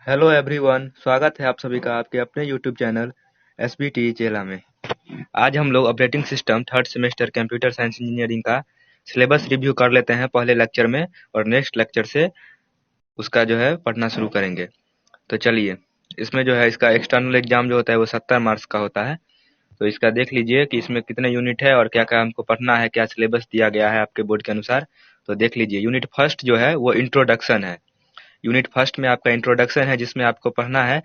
Hello everyone, स्वागत है आप सभी का आपके अपने यूट्यूब चैनल एसबीटी चेला में। आज हम लोग operating system third semester computer science engineering का सिलेबस रिव्यू कर लेते हैं पहले लेक्चर में, और नेक्स्ट लेक्चर से उसका जो है पढ़ना शुरू करेंगे। तो चलिए, इसमें जो है इसका एक्सटर्नल एग्जाम जो होता है वो 70 मार्क्स का होता है। तो इसका देख लीजिए कि इसमें कितने यूनिट है और क्या क्या हमको पढ़ना है, क्या सिलेबस दिया गया है आपके बोर्ड के अनुसार। तो देख लीजिए, यूनिट फर्स्ट जो है वो इंट्रोडक्शन है। यूनिट फर्स्ट में आपका इंट्रोडक्शन है, जिसमें आपको पढ़ना है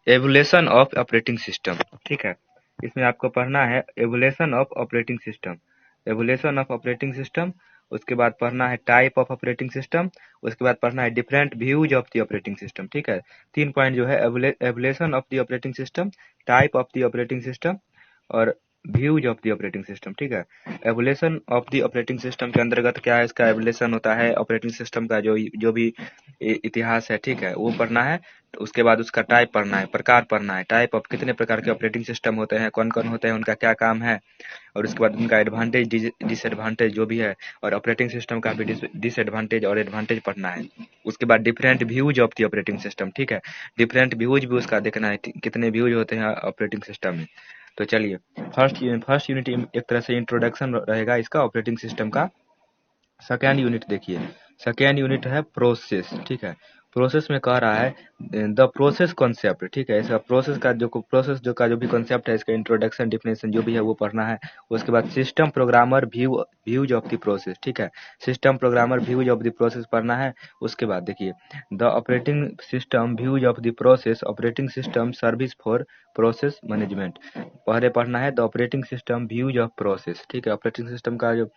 एवोल्यूशन ऑफ ऑपरेटिंग सिस्टम। ठीक है, इसमें आपको पढ़ना है evolution of operating system, evolution of operating system. उसके बाद पढ़ना है टाइप ऑफ ऑपरेटिंग सिस्टम। उसके बाद पढ़ना है different views of the operating system. ठीक है, 3 पॉइंट जो है evolution of the operating system, type of the operating system और views of the operating system. ठीक है, evolution of the operating system के अंतर्गत क्या है, इसका एवोल्यूशन होता है ऑपरेटिंग सिस्टम का जो जो भी इतिहास है, ठीक है, वो पढ़ना है। तो उसके बाद उसका टाइप पढ़ना है, प्रकार पढ़ना है, टाइप ऑफ कितने प्रकार के ऑपरेटिंग सिस्टम होते हैं, कौन कौन होते हैं, उनका क्या काम है, और उसके बाद उनका एडवांटेज डिसएडवांटेज जो भी है, और ऑपरेटिंग सिस्टम का भी डिसएडवांटेज और एडवांटेज पढ़ना है। उसके बाद different views of the operating system. ठीक है, डिफरेंट व्यूज भी उसका देखना है, कितने व्यूज होते हैं ऑपरेटिंग सिस्टम में। तो चलिए, फर्स्ट यूनिट एक तरह से इंट्रोडक्शन रहेगा इसका ऑपरेटिंग सिस्टम का। सेकेंड यूनिट देखिए, सेकेंड यूनिट है प्रोसेस। ठीक है, प्रोसेस में कह रहा है द प्रोसेस कॉन्सेप्ट। ठीक है, इसका प्रोसेस जो का जो भी कॉन्सेप्ट है, इसका इंट्रोडक्शन डिफिनेशन जो भी है वो पढ़ना है। उसके बाद system programmer views of the process. ठीक है, system programmer views of the process पढ़ना है। उसके बाद देखिए, the operating system views of the process, operating system service for process management. पहले पढ़ना है the operating system views of process. ठीक है, ऑपरेटिंग सिस्टम का जो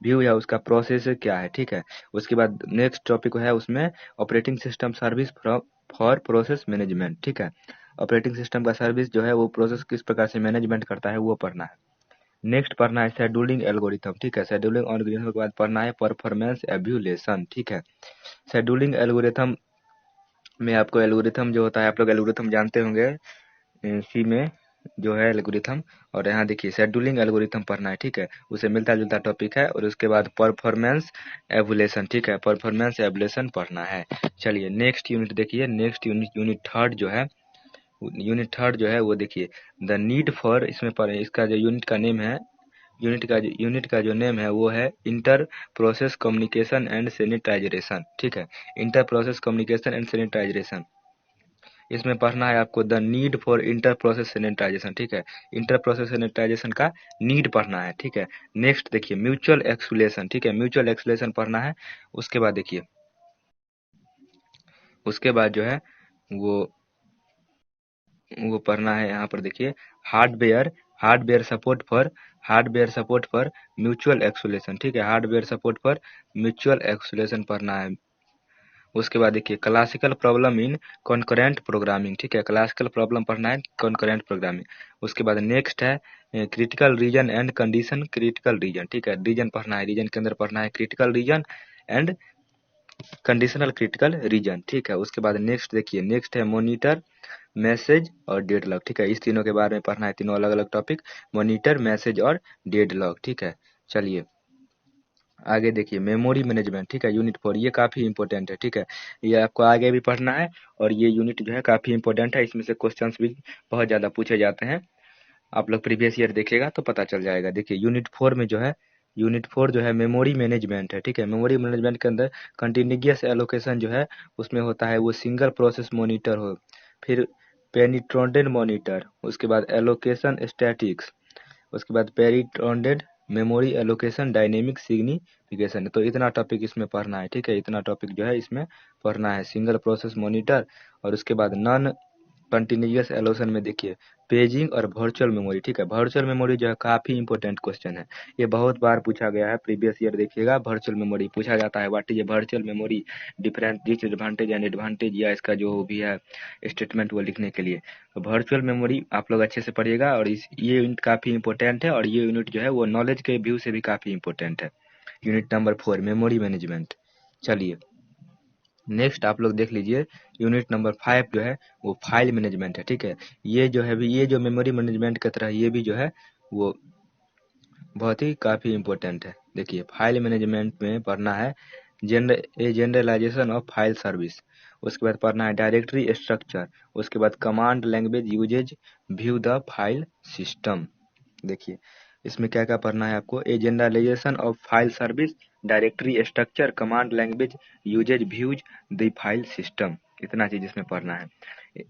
व्यू है उसका प्रोसेस क्या है। ठीक है, उसके बाद नेक्स्ट टॉपिक है उसमें operating system service for process management. ठीक है, ऑपरेटिंग सिस्टम का सर्विस जो है वो प्रोसेस किस प्रकार से मैनेजमेंट करता है वो पढ़ना है। नेक्स्ट पढ़ना है शेड्यूलिंग एल्गोरिथम। ठीक है, शेड्यूलिंग एल्गोरिथम के बाद पढ़ना है परफॉर्मेंस एव्यूलेशन। ठीक है, शेड्यूलिंग एल्गोरिथम में आपको एल्गोरिथम जो होता है, आप लोग एल्गोरिथम जानते होंगे सी में जो है एल्गोरिथम। और यहाँ देखिए शेड्यूलिंग एल्गोरिथम पढ़ना है। ठीक है, उसे मिलता जुलता टॉपिक है। और उसके बाद परफॉर्मेंस एवुलेशन। ठीक है, परफॉर्मेंस एवुलेशन पढ़ना है। चलिए नेक्स्ट यूनिट देखिए, नेक्स्ट यूनिट थर्ड जो है, वो देखिए द नीड फॉर, इसमें पढ़े इसका जो यूनिट का नेम है, यूनिट का जो नेम है वो है inter process communication and sanitization. ठीक है, inter process communication and sanitization. इसमें पढ़ना है आपको the need for inter process sanitization. ठीक है, इंटर प्रोसेस सैनिटाइजेशन का नीड पढ़ना है। ठीक है, नेक्स्ट देखिए म्यूचुअल एक्सुलेशन। ठीक है, म्यूचुअल एक्सुलेशन पढ़ना है। उसके बाद देखिए, उसके बाद जो है वो वो पढ़ना है, यहाँ पर देखिए hardware hardware support for hardware support for mutual exclusion. ठीक है, hardware support for mutual exclusion पढ़ना है। उसके बाद देखिए classical problem in concurrent programming. ठीक है, क्लासिकल प्रॉब्लम पढ़ना है, कॉन्करेंट प्रोग्रामिंग। उसके बाद नेक्स्ट है critical reason and condition critical reason. ठीक है, रीजन पढ़ना है, रीजन के अंदर पढ़ना है critical reason and conditional critical reason. ठीक है, उसके बाद नेक्स्ट देखिए, नेक्स्ट है मॉनिटर मैसेज और डेडलॉक। ठीक है, इस तीनों के बारे में पढ़ना है, तीनों अलग अलग टॉपिक, मॉनिटर मैसेज और डेडलॉक। ठीक है, चलिए आगे देखिए मेमोरी मैनेजमेंट। ठीक है, यूनिट 4, ये काफी इंपॉर्टेंट है। ठीक है, ये आपको आगे भी पढ़ना है, और ये यूनिट जो है काफी इंपॉर्टेंट है, इसमें से क्वेश्चंस भी बहुत ज्यादा पूछे जाते हैं। आप लोग प्रीवियस ईयर देखिएगा तो पता चल जाएगा। देखिए यूनिट फोर जो है मेमोरी मैनेजमेंट है। ठीक है, मेमोरी मैनेजमेंट के अंदर कंटिन्यूअस एलोकेशन जो है उसमें होता है वो सिंगल प्रोसेस मॉनिटर हो, फिर पेनिट्रोडेड मॉनिटर, उसके बाद एलोकेशन स्टैटिक्स, उसके बाद पेरिट्रोडेड मेमोरी एलोकेशन डायनेमिक सिग्निफिकेशन। तो इतना टॉपिक इसमें पढ़ना है। ठीक है, इतना टॉपिक जो है इसमें पढ़ना है, सिंगल प्रोसेस मॉनिटर। और उसके बाद नॉन कंटिन्यूअस एलोकेशन में देखिए पेजिंग और वर्चुअल मेमोरी। ठीक है, वर्चुअल मेमोरी जो है काफी इंपॉर्टेंट क्वेश्चन है, ये बहुत बार पूछा गया है, प्रीवियस ईयर देखिएगा वर्चुअल मेमोरी पूछा जाता है, what is a virtual memory, different disadvantage and advantage, या इसका जो भी है स्टेटमेंट वो लिखने के लिए। तो वर्चुअल मेमोरी आप लोग अच्छे से पढ़िएगा, और ये यूनिट काफी इंपॉर्टेंट है, और ये यूनिट जो है वो नॉलेज के व्यू से भी काफी इंपॉर्टेंट है, यूनिट नंबर 4 मेमोरी मैनेजमेंट। चलिए नेक्स्ट आप लोग देख लीजिए, यूनिट नंबर 5 जो है वो फाइल मैनेजमेंट है। ठीक है, ये जो है भी, ये जो मेमोरी मैनेजमेंट की तरह ये भी जो है वो बहुत ही काफी इंपॉर्टेंट है। देखिए फाइल मैनेजमेंट में पढ़ना है जनरलाइजेशन ऑफ फाइल सर्विस। उसके बाद पढ़ना है डायरेक्टरी स्ट्रक्चर, उसके बाद command language usages, view the file system. देखिए इसमें क्या क्या पढ़ना है आपको, a generalization of file service, directory structure, command language usages, views the file system, इतना चीज इसमें पढ़ना है।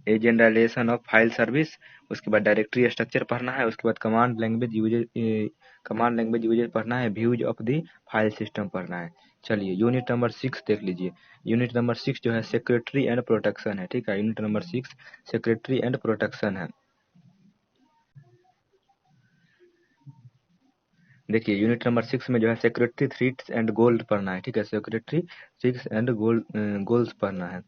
A generalization of file service, उसके बाद डायरेक्टरी स्ट्रक्चर पढ़ना है, उसके बाद कमांड लैंग्वेज यूजेज पढ़ना है, views of the file system पढ़ना है। चलिए यूनिट नंबर 6 देख लीजिए। यूनिट नंबर 6 जो है सेक्रेटरी एंड प्रोटेक्शन है, ठीक है। Unit number 6 secretary and protection है। देखिए यूनिट नंबर 6 में जो है सेक्रेटरी थ्रेट्स एंड गोल्ड पढ़ना है, ठीक है। सेक्रेटरी थ्रेट्स एंड गोल्स पढ़ना है।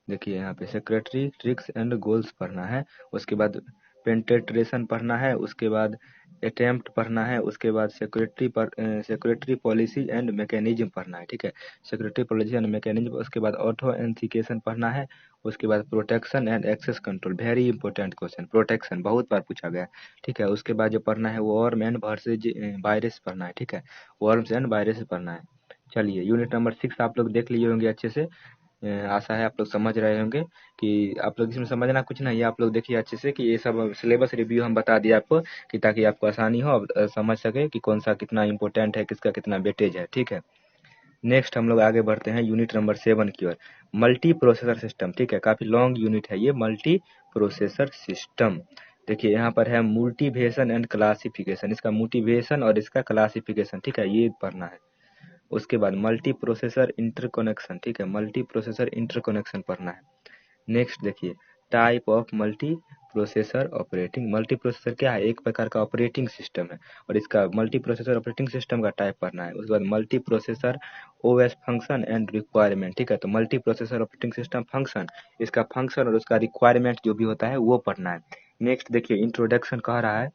देखिए यहाँ पे सेक्रेटरी ट्रिक्स एंड गोल्स पढ़ना है, उसके बाद पेंटेट्रेशन पढ़ना है, उसके बाद अटेम्प्ट पढ़ना है, उसके बाद सेक्रेटरी पॉलिसी एंड मैकेनिज्म पढ़ना है, ठीक है। सेक्रेटरी पॉलिसी एंड मैकेनिज्म, उसके बाद ऑथेंटिकेशन पढ़ना है, उसके बाद protection and access control, very important question, protection बहुत बार पूछा गया है, ठीक है। उसके बाद जो पढ़ना है वॉर्म एंड वायरस पढ़ना है, ठीक है। वॉर्म्स एंड वायरस पढ़ना है। चलिए यूनिट नंबर 6 आप लोग देख लिए होंगे अच्छे से। आशा है आप लोग समझ रहे होंगे कि आप लोग इसमें समझना कुछ नहीं है, आप लोग देखिए अच्छे से कि ये सब सिलेबस रिव्यू हम बता दिए आपको कि ताकि आपको आसानी हो, आप समझ सके कि कौन सा कितना इंपॉर्टेंट है, किसका कितना वेटेज है, ठीक है। नेक्स्ट हम लोग आगे बढ़ते हैं यूनिट नंबर 7 की ओर। मल्टी प्रोसेसर सिस्टम, ठीक है। काफी लॉन्ग यूनिट है ये, मल्टी प्रोसेसर सिस्टम। देखिए यहाँ पर है मोटिवेशन एंड क्लासिफिकेशन, इसका मोटिवेशन और इसका क्लासिफिकेशन, ठीक है, ये पढ़ना है। उसके बाद मल्टी प्रोसेसर इंटरकनेक्शन, ठीक है, मल्टी प्रोसेसर इंटरकनेक्शन पढ़ना है। नेक्स्ट देखिए type of multi processor operating, multi processor क्या है, एक प्रकार का ऑपरेटिंग सिस्टम है और इसका मल्टी प्रोसेसर ऑपरेटिंग सिस्टम का टाइप पढ़ना है। उसके बाद multi processor OS function and requirement, ठीक है। तो multi processor operating system function, इसका फंक्शन और उसका रिक्वायरमेंट जो भी होता है वो पढ़ना है। नेक्स्ट देखिए इंट्रोडक्शन कह रहा है,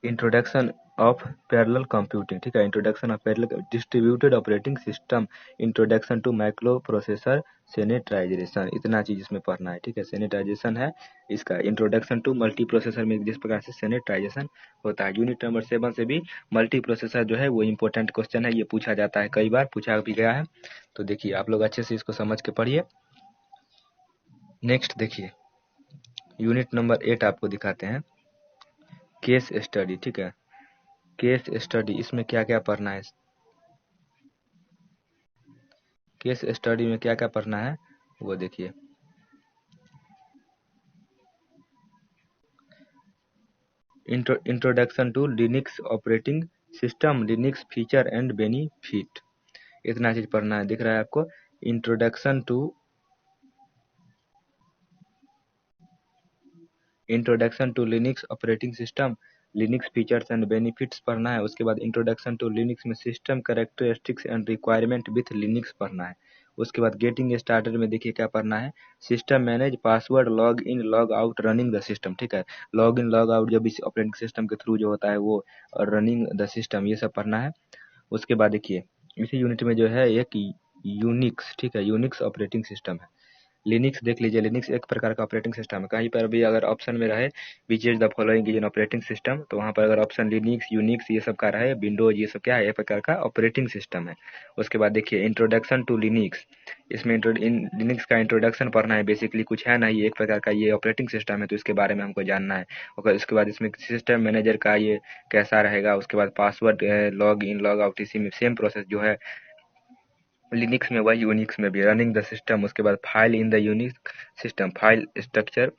इंट्रोडक्शन ऑफ पैरेलल कंप्यूटिंग, ठीक है। Introduction of parallel distributed operating system, introduction to micro processor sanitization, इतना चीज इसमें पढ़ना है, ठीक है। सैनिटाइजेशन है इसका, इंट्रोडक्शन टू मल्टी प्रोसेसर में जिस प्रकार से सैनिटाइजेशन होता है। यूनिट नंबर 7 से भी मल्टी प्रोसेसर जो है वो इंपॉर्टेंट क्वेश्चन है, ये पूछा जाता है, कई बार पूछा भी गया है। तो देखिए आप लोग अच्छे से इसको समझ के पढ़िए। नेक्स्ट देखिए यूनिट नंबर 8 आपको दिखाते हैं, केस स्टडी, ठीक है। केस स्टडी, इसमें क्या क्या पढ़ना है, केस स्टडी में क्या क्या पढ़ना है वो देखिए। Introduction to Linux operating system, Linux feature and benefit, इतना चीज पढ़ना है, दिख रहा है आपको। Introduction to Linux operating system, Linux features and benefits पढ़ना है। उसके बाद इंट्रोडक्शन टू लिनक्स में system characteristics and requirement with Linux पढ़ना है। उसके बाद गेटिंग स्टार्टेड में देखिए क्या पढ़ना है, system manage password log in log out running the system, ठीक है। लॉग इन लॉग आउट जब इस ऑपरेटिंग सिस्टम के थ्रू जो होता है वो रनिंग द सिस्टम, ये सब पढ़ना है। उसके बाद देखिए इसी यूनिट में जो है एक यूनिक्स, ठीक है, यूनिक्स ऑपरेटिंग सिस्टम है। लिनक्स देख लीजिए, लिनक्स एक प्रकार का ऑपरेटिंग सिस्टम है। कहीं पर भी अगर ऑप्शन में रहे which is the following is an operating system, तो वहां पर अगर ऑप्शन लिनक्स यूनिक्स ये सब का रहे, विंडोज ये सब क्या है, एक प्रकार का ऑपरेटिंग सिस्टम है। उसके बाद देखिए इंट्रोडक्शन टू लिनक्स, इसमें लिनक्स का इंट्रोडक्शन पढ़ना है, बेसिकली कुछ है नहीं, एक प्रकार का ये ऑपरेटिंग सिस्टम है तो इसके बारे में हमको जानना है। और उसके बाद इसमें सिस्टम मैनेजर का ये कैसा रहेगा, उसके बाद password log in log out, इसी में सेम प्रोसेस जो है लिनक्स में वही यूनिक्स में भी, रनिंग द सिस्टम। उसके बाद file in the Unix system, file structure,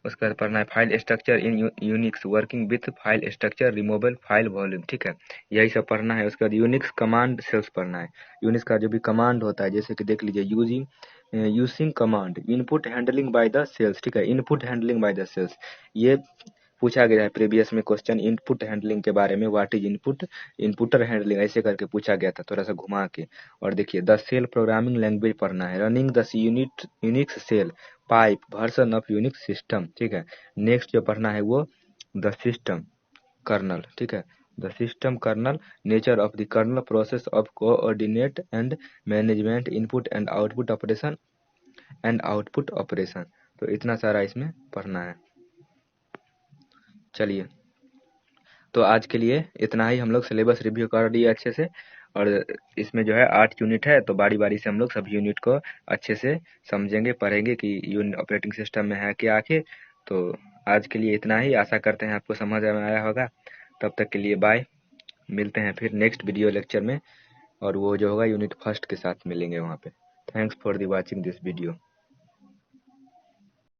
उसके बाद पढ़ना है file structure in Unix, working with file structure, removal file volume, ठीक है, यही सब पढ़ना है। उसके बाद यूनिक्स कमांड सेल्स पढ़ना है, यूनिक्स का जो भी कमांड होता है, जैसे कि देख लीजिए using command, input handling by the shells, ठीक है, input handling by the shells, ये पूछा गया है प्रीवियस में क्वेश्चन इनपुट हैंडलिंग के बारे में, व्हाट इज इनपुट, इनपुटर हैंडलिंग ऐसे करके पूछा गया था थोड़ा सा घुमा के। और देखिए द सेल प्रोग्रामिंग लैंग्वेज पढ़ना है, running the Unix shell pipe version of Unix system, ठीक है। नेक्स्ट जो पढ़ना है वो द सिस्टम कर्नल, ठीक है, the system kernel, nature of the kernel, process of coordinate and management, input and output operation, तो इतना सारा इसमें पढ़ना है। चलिए तो आज के लिए इतना ही, हम लोग सिलेबस रिव्यू कर लिए अच्छे से। और इसमें जो है 8 यूनिट है, तो बारी बारी से हम लोग सभी यूनिट को अच्छे से समझेंगे, पढ़ेंगे कि यूनिट ऑपरेटिंग सिस्टम में है क्या आखिर। तो आज के लिए इतना ही, आशा करते हैं आपको समझ में आया होगा। तब तक के लिए बाय, मिलते हैं फिर नेक्स्ट वीडियो लेक्चर में, और वो जो होगा यूनिट फर्स्ट के साथ मिलेंगे वहाँ पे। Thanks for the watching this video.